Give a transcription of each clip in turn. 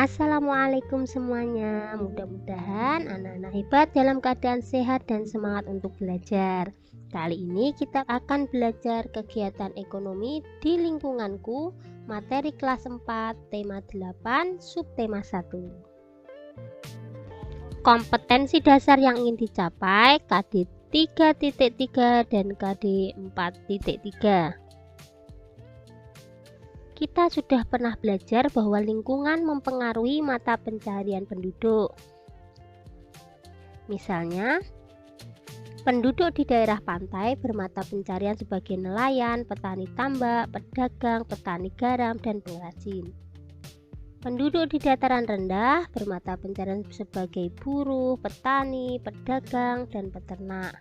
Assalamualaikum semuanya. Mudah-mudahan anak-anak hebat dalam keadaan sehat dan semangat untuk belajar. Kali ini kita akan belajar kegiatan ekonomi di lingkunganku, materi kelas 4, tema 8, subtema 1. Kompetensi dasar yang ingin dicapai KD 3.3 dan KD 4.3. Kita sudah pernah belajar bahwa lingkungan mempengaruhi mata pencaharian penduduk. Misalnya, penduduk di daerah pantai bermata pencaharian sebagai nelayan, petani tambak, pedagang, petani garam, dan pengrajin. Penduduk di dataran rendah bermata pencaharian sebagai buruh, petani, pedagang, dan peternak.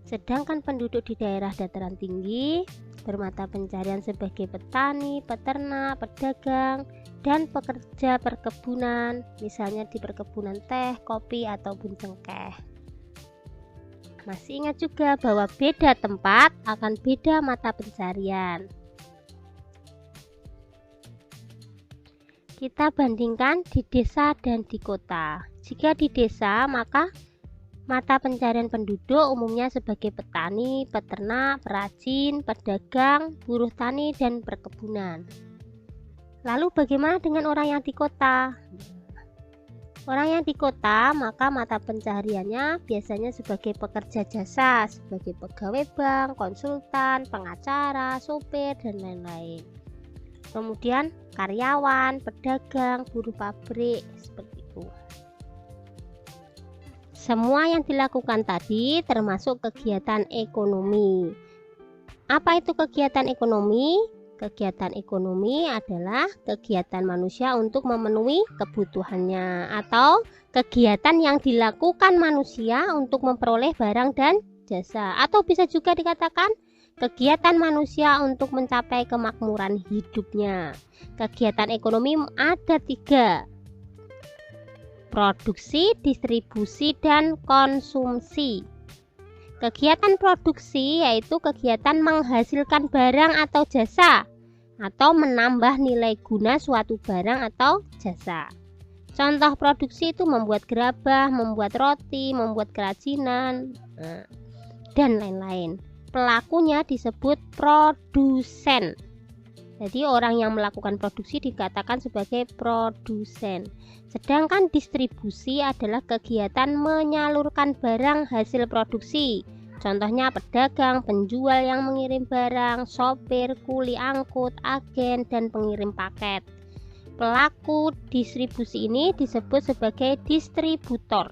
Sedangkan penduduk di daerah dataran tinggi bermata pencaharian sebagai petani, peternak, pedagang, dan pekerja perkebunan, misalnya di perkebunan teh, kopi, ataupun cengkeh. Masih ingat juga bahwa beda tempat akan beda mata pencaharian. Kita bandingkan di desa dan di kota. Jika di desa, maka mata pencaharian penduduk umumnya sebagai petani, peternak, perajin, pedagang, buruh tani, dan perkebunan. Lalu bagaimana dengan orang yang di kota? Orang yang di kota maka mata pencahariannya biasanya sebagai pekerja jasa, sebagai pegawai bank, konsultan, pengacara, sopir, dan lain-lain. Kemudian karyawan, pedagang, buruh pabrik, seperti itu. Semua yang dilakukan tadi termasuk kegiatan ekonomi. Apa itu kegiatan ekonomi? Kegiatan ekonomi adalah kegiatan manusia untuk memenuhi kebutuhannya, atau kegiatan yang dilakukan manusia untuk memperoleh barang dan jasa, atau bisa juga dikatakan kegiatan manusia untuk mencapai kemakmuran hidupnya. Kegiatan ekonomi ada 3: produksi, distribusi, dan konsumsi. Kegiatan produksi yaitu kegiatan menghasilkan barang atau jasa, atau menambah nilai guna suatu barang atau jasa. Contoh produksi itu membuat gerabah, membuat roti, membuat kerajinan, dan lain-lain. Pelakunya disebut produsen. Jadi orang yang melakukan produksi dikatakan sebagai produsen. Sedangkan distribusi adalah kegiatan menyalurkan barang hasil produksi. Contohnya pedagang, penjual yang mengirim barang, sopir, kuli angkut, agen, dan pengirim paket. Pelaku distribusi ini disebut sebagai distributor.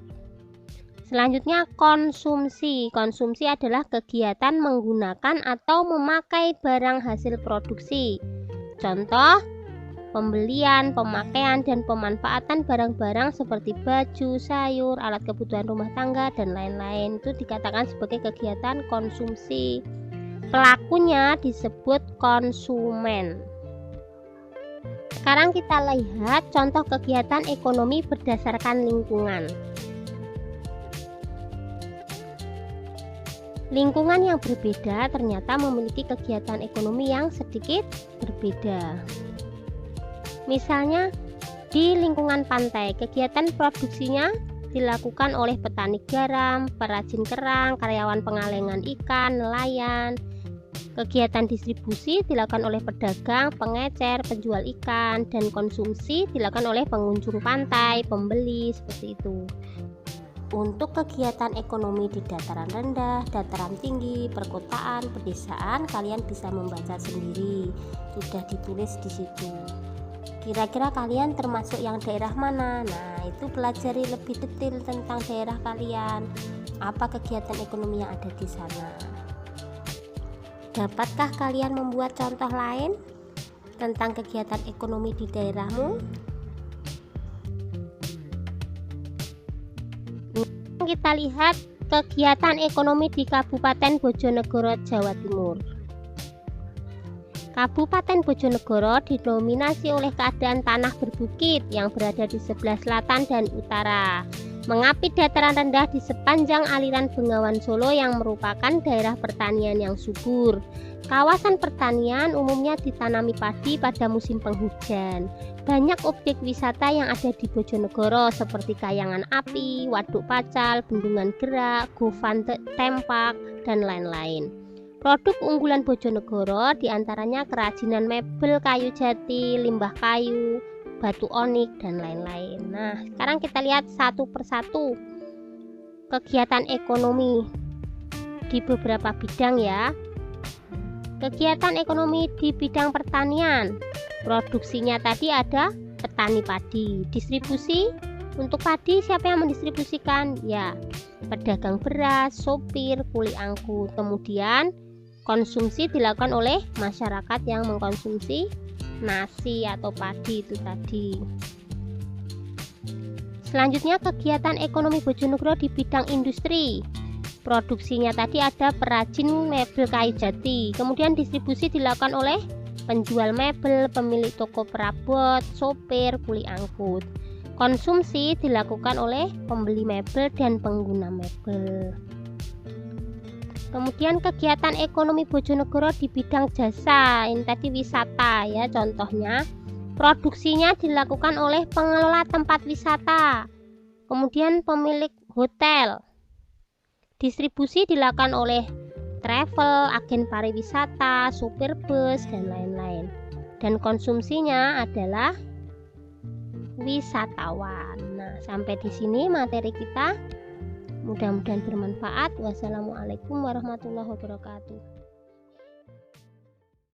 Selanjutnya konsumsi. Konsumsi adalah kegiatan menggunakan atau memakai barang hasil produksi. Contoh, pembelian, pemakaian, dan pemanfaatan barang-barang seperti baju, sayur, alat kebutuhan rumah tangga, dan lain-lain itu dikatakan sebagai kegiatan konsumsi. Pelakunya disebut konsumen. Sekarang kita lihat contoh kegiatan ekonomi berdasarkan lingkungan. Lingkungan yang berbeda ternyata memiliki kegiatan ekonomi yang sedikit berbeda. Misalnya di lingkungan pantai, kegiatan produksinya dilakukan oleh petani garam, perajin kerang, karyawan pengalengan ikan, nelayan. Kegiatan distribusi dilakukan oleh pedagang, pengecer, penjual ikan, dan konsumsi dilakukan oleh pengunjung pantai, pembeli, seperti itu. Untuk kegiatan ekonomi di dataran rendah, dataran tinggi, perkotaan, pedesaan, kalian bisa membaca sendiri. Sudah ditulis di situ. Kira-kira kalian termasuk yang daerah mana? Nah, itu pelajari lebih detail tentang daerah kalian. Apa kegiatan ekonomi yang ada di sana? Dapatkah kalian membuat contoh lain tentang kegiatan ekonomi di daerahmu? Kita lihat kegiatan ekonomi di Kabupaten Bojonegoro, Jawa Timur. Kabupaten Bojonegoro didominasi oleh keadaan tanah berbukit yang berada di sebelah selatan dan utara, mengapit dataran rendah di sepanjang aliran Bengawan Solo yang merupakan daerah pertanian yang subur. Kawasan pertanian umumnya ditanami padi pada musim penghujan. Banyak objek wisata yang ada di Bojonegoro seperti Kayangan Api, Waduk Pacal, Bendungan Gerak, Gofan Tempak, dan lain-lain. Produk unggulan Bojonegoro diantaranya kerajinan mebel kayu jati, limbah kayu, batu onik, dan lain-lain. Nah, sekarang kita lihat satu persatu kegiatan ekonomi di beberapa bidang ya. Kegiatan ekonomi di bidang pertanian, produksinya tadi ada petani padi. Distribusi untuk padi, siapa yang mendistribusikan? Ya, pedagang beras, sopir, kuli angkut. Kemudian konsumsi dilakukan oleh masyarakat yang mengkonsumsi nasi atau padi itu tadi. Selanjutnya kegiatan ekonomi Bojonegoro di bidang industri. Produksinya tadi ada perajin mebel kayu jati, kemudian distribusi dilakukan oleh penjual mebel, pemilik toko perabot, sopir, kuli angkut. Konsumsi dilakukan oleh pembeli mebel dan pengguna mebel. Kemudian kegiatan ekonomi Bojonegoro di bidang jasa, ini tadi wisata ya contohnya. Produksinya dilakukan oleh pengelola tempat wisata, kemudian pemilik hotel. Distribusi dilakukan oleh travel, agen pariwisata, supir bus, dan lain-lain. Dan konsumsinya adalah wisatawan. Nah, sampai di sini materi kita. Mudah-mudahan bermanfaat. Wassalamualaikum warahmatullahi wabarakatuh.